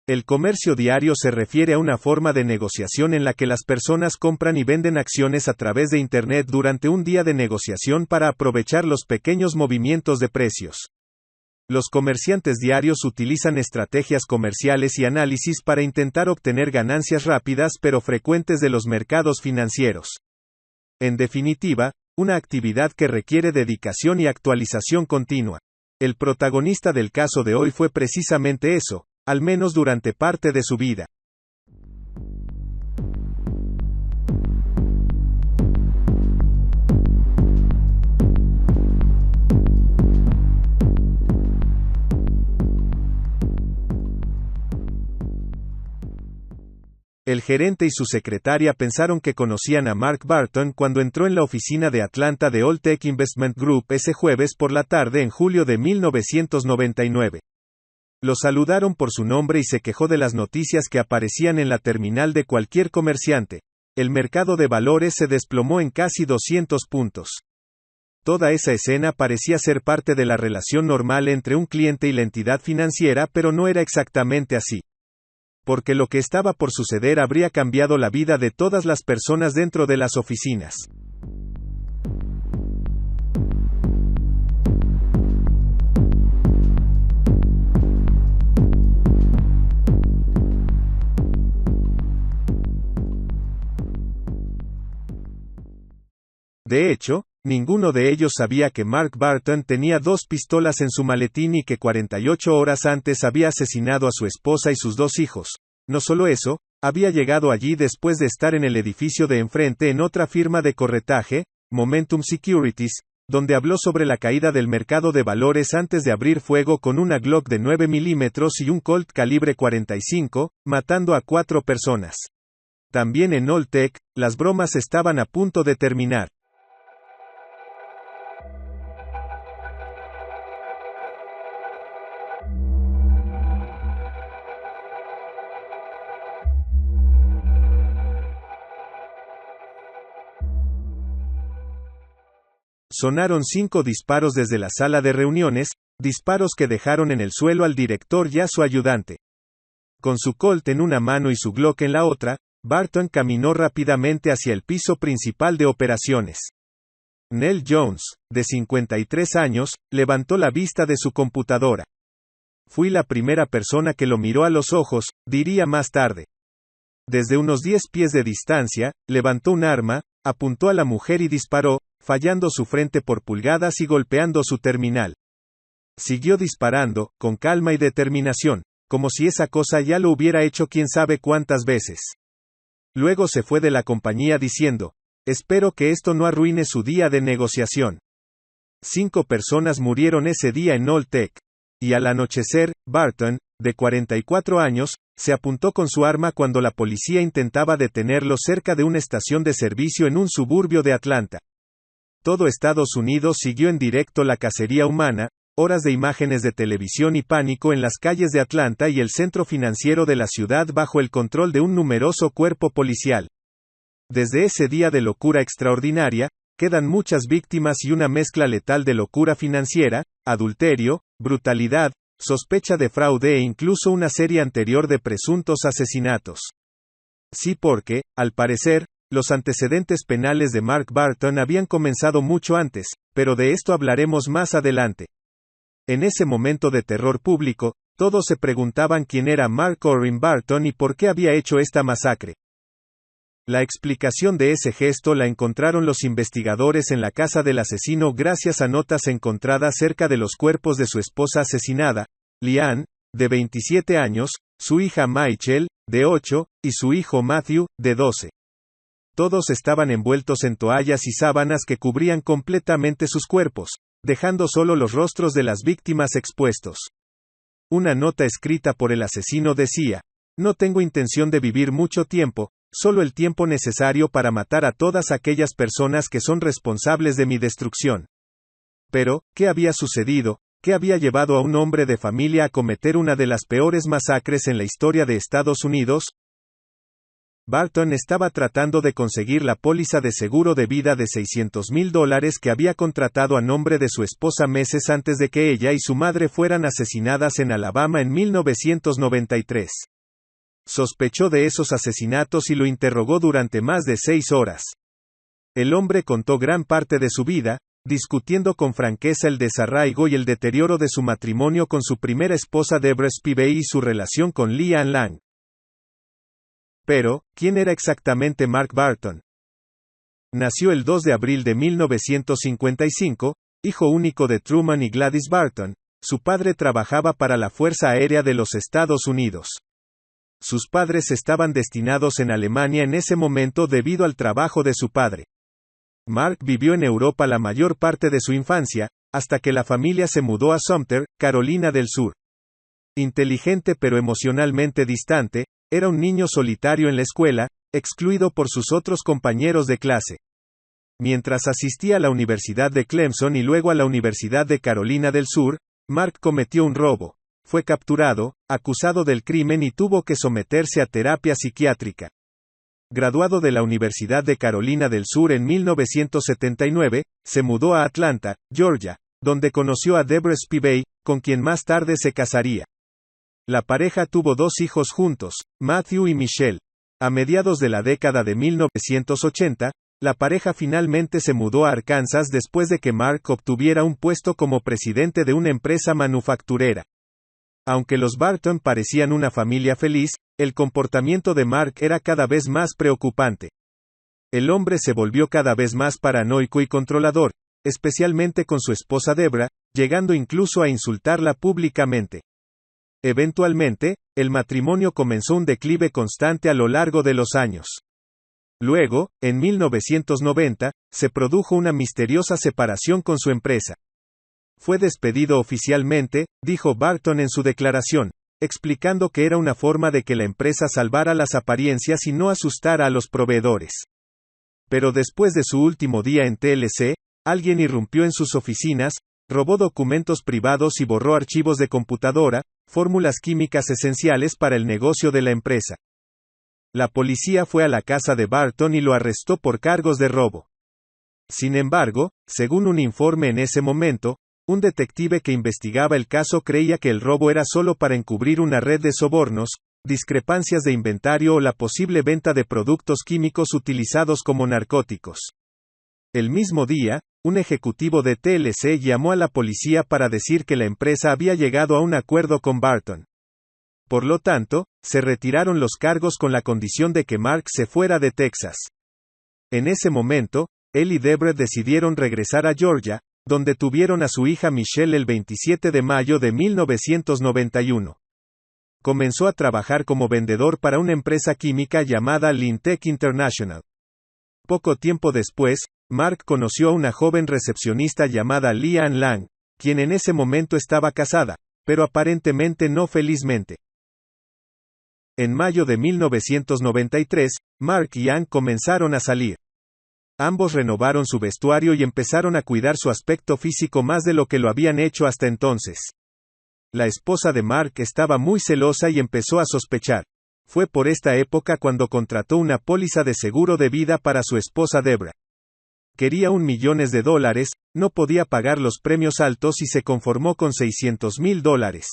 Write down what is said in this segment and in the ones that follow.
El comercio diario se refiere a una forma de negociación en la que las personas compran y venden acciones a través de Internet durante un día de negociación para aprovechar los pequeños movimientos de precios. Los comerciantes diarios utilizan estrategias comerciales y análisis para intentar obtener ganancias rápidas pero frecuentes de los mercados financieros. En definitiva, una actividad que requiere dedicación y actualización continua. El protagonista del caso de hoy fue precisamente eso, al menos durante parte de su vida. El gerente y su secretaria pensaron que conocían a Mark Barton cuando entró en la oficina de Atlanta de Alltech Investment Group ese jueves por la tarde en julio de 1999. Lo saludaron por su nombre y se quejó de las noticias que aparecían en la terminal de cualquier comerciante. El mercado de valores se desplomó en casi 200 puntos. Toda esa escena parecía ser parte de la relación normal entre un cliente y la entidad financiera, pero no era exactamente así. Porque lo que estaba por suceder habría cambiado la vida de todas las personas dentro de las oficinas. De hecho, ninguno de ellos sabía que Mark Barton tenía 2 pistolas en su maletín y que 48 horas antes había asesinado a su esposa y sus 2 hijos. No solo eso, había llegado allí después de estar en el edificio de enfrente en otra firma de corretaje, Momentum Securities, donde habló sobre la caída del mercado de valores antes de abrir fuego con una Glock de 9 milímetros y un Colt calibre 45, matando a 4 personas. También en Alltech, las bromas estaban a punto de terminar. Sonaron 5 disparos desde la sala de reuniones, disparos que dejaron en el suelo al director y a su ayudante. Con su Colt en una mano y su Glock en la otra, Barton caminó rápidamente hacia el piso principal de operaciones. Nell Jones, de 53 años, levantó la vista de su computadora. Fui la primera persona que lo miró a los ojos, diría más tarde. Desde unos 10 pies de distancia, levantó un arma, apuntó a la mujer y disparó, fallando su frente por pulgadas y golpeando su terminal. Siguió disparando, con calma y determinación, como si esa cosa ya lo hubiera hecho quién sabe cuántas veces. Luego se fue de la compañía diciendo, espero que esto no arruine su día de negociación. 5 personas murieron ese día en Alltech. Y al anochecer, Barton, de 44 años, se apuntó con su arma cuando la policía intentaba detenerlo cerca de una estación de servicio en un suburbio de Atlanta. Todo Estados Unidos siguió en directo la cacería humana, horas de imágenes de televisión y pánico en las calles de Atlanta y el centro financiero de la ciudad bajo el control de un numeroso cuerpo policial. Desde ese día de locura extraordinaria, quedan muchas víctimas y una mezcla letal de locura financiera, adulterio, brutalidad, sospecha de fraude e incluso una serie anterior de presuntos asesinatos. Sí, porque, al parecer, los antecedentes penales de Mark Barton habían comenzado mucho antes, pero de esto hablaremos más adelante. En ese momento de terror público, todos se preguntaban quién era Mark Orrin Barton y por qué había hecho esta masacre. La explicación de ese gesto la encontraron los investigadores en la casa del asesino gracias a notas encontradas cerca de los cuerpos de su esposa asesinada, Leanne, de 27 años, su hija Michelle, de 8, y su hijo Matthew, de 12. Todos estaban envueltos en toallas y sábanas que cubrían completamente sus cuerpos, dejando solo los rostros de las víctimas expuestos. Una nota escrita por el asesino decía, no tengo intención de vivir mucho tiempo, solo el tiempo necesario para matar a todas aquellas personas que son responsables de mi destrucción. Pero, ¿qué había sucedido? ¿Qué había llevado a un hombre de familia a cometer una de las peores masacres en la historia de Estados Unidos? Barton estaba tratando de conseguir la póliza de seguro de vida de $600,000 que había contratado a nombre de su esposa meses antes de que ella y su madre fueran asesinadas en Alabama en 1993. Sospechó de esos asesinatos y lo interrogó durante más de 6 horas. El hombre contó gran parte de su vida, discutiendo con franqueza el desarraigo y el deterioro de su matrimonio con su primera esposa Deborah Spivey y su relación con Leigh Ann Lang. Pero, ¿quién era exactamente Mark Barton? Nació el 2 de abril de 1955, hijo único de Truman y Gladys Barton. Su padre trabajaba para la Fuerza Aérea de los Estados Unidos. Sus padres estaban destinados en Alemania en ese momento debido al trabajo de su padre. Mark vivió en Europa la mayor parte de su infancia, hasta que la familia se mudó a Sumter, Carolina del Sur. Inteligente pero emocionalmente distante, era un niño solitario en la escuela, excluido por sus otros compañeros de clase. Mientras asistía a la Universidad de Clemson y luego a la Universidad de Carolina del Sur, Mark cometió un robo. Fue capturado, acusado del crimen y tuvo que someterse a terapia psiquiátrica. Graduado de la Universidad de Carolina del Sur en 1979, se mudó a Atlanta, Georgia, donde conoció a Deborah Spivey, con quien más tarde se casaría. La pareja tuvo 2 hijos juntos, Matthew y Michelle. A mediados de la década de 1980, la pareja finalmente se mudó a Arkansas después de que Mark obtuviera un puesto como presidente de una empresa manufacturera. Aunque los Barton parecían una familia feliz, el comportamiento de Mark era cada vez más preocupante. El hombre se volvió cada vez más paranoico y controlador, especialmente con su esposa Deborah, llegando incluso a insultarla públicamente. Eventualmente, el matrimonio comenzó un declive constante a lo largo de los años. Luego, en 1990, se produjo una misteriosa separación con su empresa. Fue despedido oficialmente, dijo Barton en su declaración, explicando que era una forma de que la empresa salvara las apariencias y no asustara a los proveedores. Pero después de su último día en TLC, alguien irrumpió en sus oficinas, robó documentos privados y borró archivos de computadora, fórmulas químicas esenciales para el negocio de la empresa. La policía fue a la casa de Barton y lo arrestó por cargos de robo. Sin embargo, según un informe en ese momento, un detective que investigaba el caso creía que el robo era solo para encubrir una red de sobornos, discrepancias de inventario o la posible venta de productos químicos utilizados como narcóticos. El mismo día, un ejecutivo de TLC llamó a la policía para decir que la empresa había llegado a un acuerdo con Barton. Por lo tanto, se retiraron los cargos con la condición de que Mark se fuera de Texas. En ese momento, él y Deborah decidieron regresar a Georgia, donde tuvieron a su hija Michelle el 27 de mayo de 1991. Comenzó a trabajar como vendedor para una empresa química llamada Lintec International. Poco tiempo después, Mark conoció a una joven recepcionista llamada Leigh Ann Lang, quien en ese momento estaba casada, pero aparentemente no felizmente. En mayo de 1993, Mark y Ann comenzaron a salir. Ambos renovaron su vestuario y empezaron a cuidar su aspecto físico más de lo que lo habían hecho hasta entonces. La esposa de Mark estaba muy celosa y empezó a sospechar. Fue por esta época cuando contrató una póliza de seguro de vida para su esposa Deborah. Quería $1 millón, no podía pagar los premios altos y se conformó con $600,000.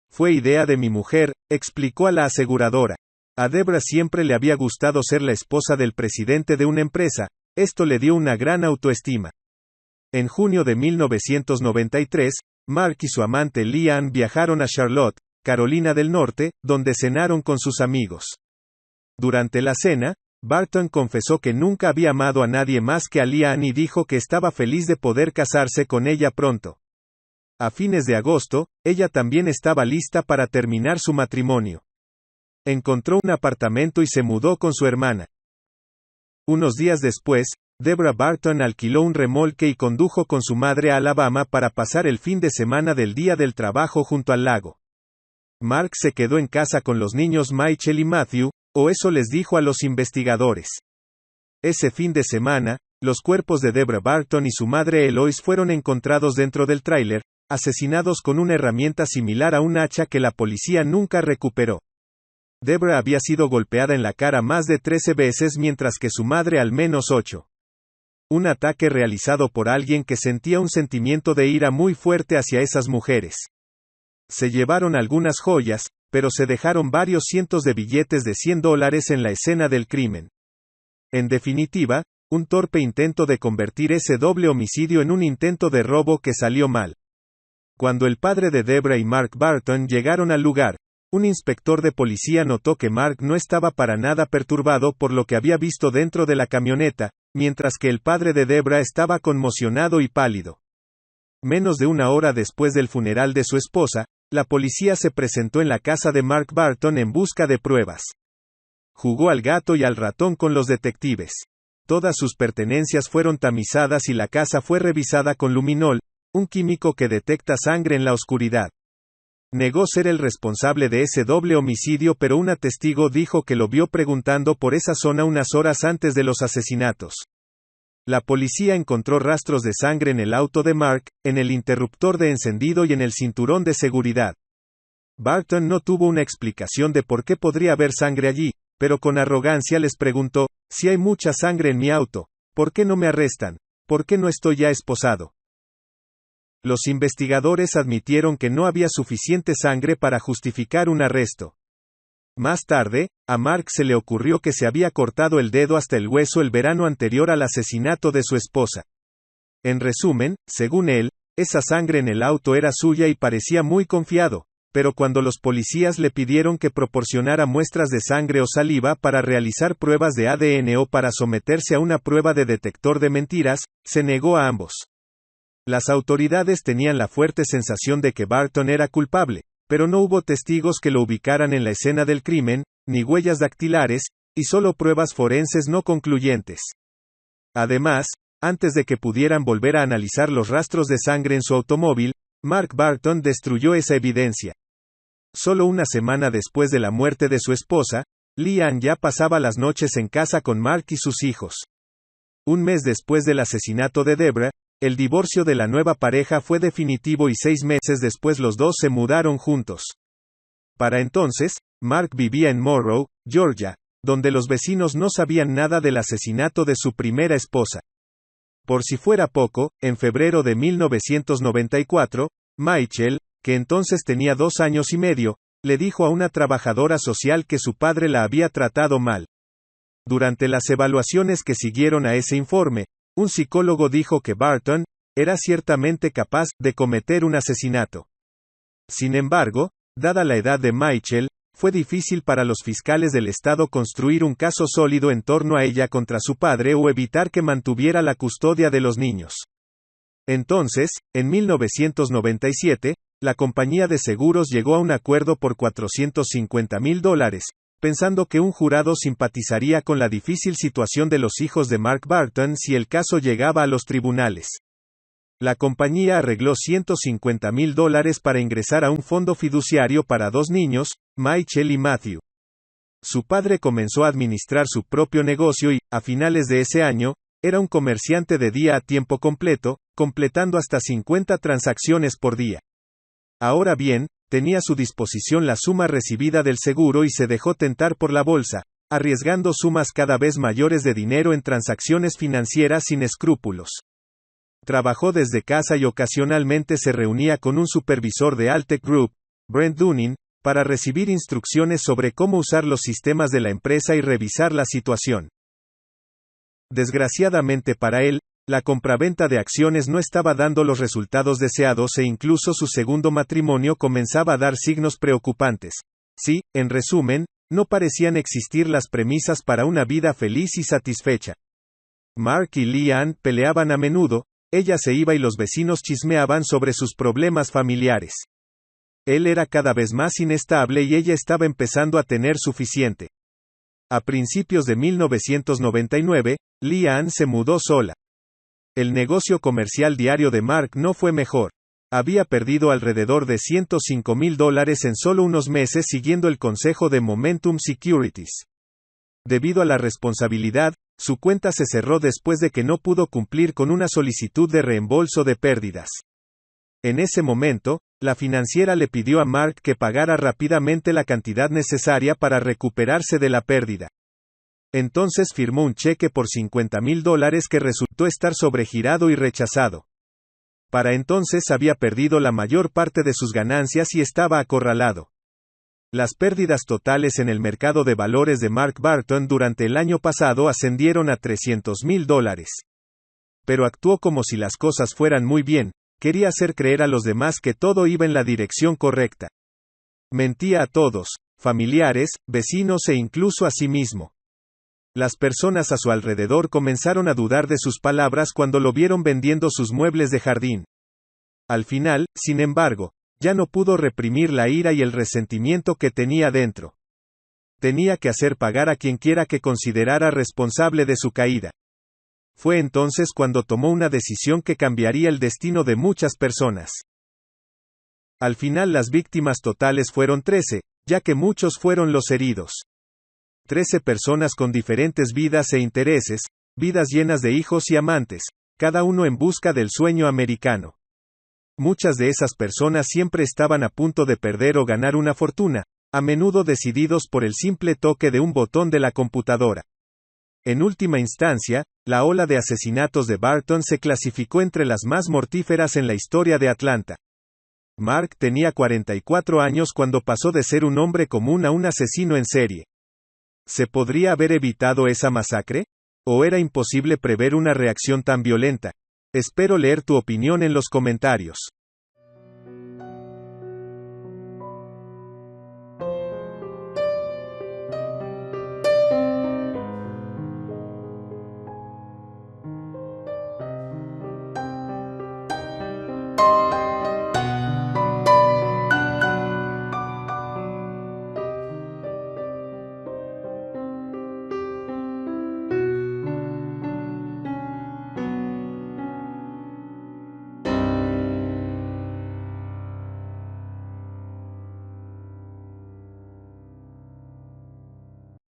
Fue idea de mi mujer, explicó a la aseguradora. A Deborah siempre le había gustado ser la esposa del presidente de una empresa, esto le dio una gran autoestima. En junio de 1993, Mark y su amante Leigh Ann viajaron a Charlotte, Carolina del Norte, donde cenaron con sus amigos. Durante la cena, Barton confesó que nunca había amado a nadie más que a Leigh Ann y dijo que estaba feliz de poder casarse con ella pronto. A fines de agosto, ella también estaba lista para terminar su matrimonio. Encontró un apartamento y se mudó con su hermana. Unos días después, Deborah Barton alquiló un remolque y condujo con su madre a Alabama para pasar el fin de semana del Día del Trabajo junto al lago. Mark se quedó en casa con los niños Michael y Matthew, o eso les dijo a los investigadores. Ese fin de semana, los cuerpos de Deborah Barton y su madre Eloise fueron encontrados dentro del tráiler, asesinados con una herramienta similar a un hacha que la policía nunca recuperó. Deborah había sido golpeada en la cara más de 13 veces mientras que su madre al menos 8. Un ataque realizado por alguien que sentía un sentimiento de ira muy fuerte hacia esas mujeres. Se llevaron algunas joyas, pero se dejaron varios cientos de billetes de $100 en la escena del crimen. En definitiva, un torpe intento de convertir ese doble homicidio en un intento de robo que salió mal. Cuando el padre de Deborah y Mark Barton llegaron al lugar, un inspector de policía notó que Mark no estaba para nada perturbado por lo que había visto dentro de la camioneta, mientras que el padre de Deborah estaba conmocionado y pálido. Menos de una hora después del funeral de su esposa, la policía se presentó en la casa de Mark Barton en busca de pruebas. Jugó al gato y al ratón con los detectives. Todas sus pertenencias fueron tamizadas y la casa fue revisada con luminol, un químico que detecta sangre en la oscuridad. Negó ser el responsable de ese doble homicidio, pero un testigo dijo que lo vio preguntando por esa zona unas horas antes de los asesinatos. La policía encontró rastros de sangre en el auto de Mark, en el interruptor de encendido y en el cinturón de seguridad. Barton no tuvo una explicación de por qué podría haber sangre allí, pero con arrogancia les preguntó: si hay mucha sangre en mi auto, ¿por qué no me arrestan? ¿Por qué no estoy ya esposado? Los investigadores admitieron que no había suficiente sangre para justificar un arresto. Más tarde, a Mark se le ocurrió que se había cortado el dedo hasta el hueso el verano anterior al asesinato de su esposa. En resumen, según él, esa sangre en el auto era suya y parecía muy confiado, pero cuando los policías le pidieron que proporcionara muestras de sangre o saliva para realizar pruebas de ADN o para someterse a una prueba de detector de mentiras, se negó a ambos. Las autoridades tenían la fuerte sensación de que Barton era culpable, pero no hubo testigos que lo ubicaran en la escena del crimen, ni huellas dactilares, y solo pruebas forenses no concluyentes. Además, antes de que pudieran volver a analizar los rastros de sangre en su automóvil, Mark Barton destruyó esa evidencia. Solo una semana después de la muerte de su esposa, Leanne ya pasaba las noches en casa con Mark y sus hijos. Un mes después del asesinato de Deborah, el divorcio de la nueva pareja fue definitivo y 6 meses después los dos se mudaron juntos. Para entonces, Mark vivía en Monroe, Georgia, donde los vecinos no sabían nada del asesinato de su primera esposa. Por si fuera poco, en febrero de 1994, Michael, que entonces tenía 2 años y medio, le dijo a una trabajadora social que su padre la había tratado mal. Durante las evaluaciones que siguieron a ese informe, un psicólogo dijo que Barton era ciertamente capaz de cometer un asesinato. Sin embargo, dada la edad de Michael, fue difícil para los fiscales del estado construir un caso sólido en torno a ella contra su padre o evitar que mantuviera la custodia de los niños. Entonces, en 1997, la compañía de seguros llegó a un acuerdo por $450,000, pensando que un jurado simpatizaría con la difícil situación de los hijos de Mark Barton si el caso llegaba a los tribunales. La compañía arregló $150,000 para ingresar a un fondo fiduciario para 2 niños, Michael y Matthew. Su padre comenzó a administrar su propio negocio y, a finales de ese año, era un comerciante de día a tiempo completo, completando hasta 50 transacciones por día. Ahora bien, tenía a su disposición la suma recibida del seguro y se dejó tentar por la bolsa, arriesgando sumas cada vez mayores de dinero en transacciones financieras sin escrúpulos. Trabajó desde casa y ocasionalmente se reunía con un supervisor de Altec Group, Brent Dunning, para recibir instrucciones sobre cómo usar los sistemas de la empresa y revisar la situación. Desgraciadamente para él, la compraventa de acciones no estaba dando los resultados deseados e incluso su segundo matrimonio comenzaba a dar signos preocupantes. Sí, en resumen, no parecían existir las premisas para una vida feliz y satisfecha. Mark y Leanne peleaban a menudo, ella se iba y los vecinos chismeaban sobre sus problemas familiares. Él era cada vez más inestable y ella estaba empezando a tener suficiente. A principios de 1999, Leanne se mudó sola. El negocio comercial diario de Mark no fue mejor. Había perdido alrededor de $105,000 en solo unos meses siguiendo el consejo de Momentum Securities. Debido a la responsabilidad, su cuenta se cerró después de que no pudo cumplir con una solicitud de reembolso de pérdidas. En ese momento, la financiera le pidió a Mark que pagara rápidamente la cantidad necesaria para recuperarse de la pérdida. Entonces firmó un cheque por $50,000 que resultó estar sobregirado y rechazado. Para entonces había perdido la mayor parte de sus ganancias y estaba acorralado. Las pérdidas totales en el mercado de valores de Mark Barton durante el año pasado ascendieron a $300,000. Pero actuó como si las cosas fueran muy bien, quería hacer creer a los demás que todo iba en la dirección correcta. Mentía a todos, familiares, vecinos e incluso a sí mismo. Las personas a su alrededor comenzaron a dudar de sus palabras cuando lo vieron vendiendo sus muebles de jardín. Al final, sin embargo, ya no pudo reprimir la ira y el resentimiento que tenía dentro. Tenía que hacer pagar a quien quiera que considerara responsable de su caída. Fue entonces cuando tomó una decisión que cambiaría el destino de muchas personas. Al final las víctimas totales fueron 13, ya que muchos fueron los heridos. 13 personas con diferentes vidas e intereses, vidas llenas de hijos y amantes, cada uno en busca del sueño americano. Muchas de esas personas siempre estaban a punto de perder o ganar una fortuna, a menudo decididos por el simple toque de un botón de la computadora. En última instancia, la ola de asesinatos de Barton se clasificó entre las más mortíferas en la historia de Atlanta. Mark tenía 44 años cuando pasó de ser un hombre común a un asesino en serie. ¿Se podría haber evitado esa masacre? ¿O era imposible prever una reacción tan violenta? Espero leer tu opinión en los comentarios.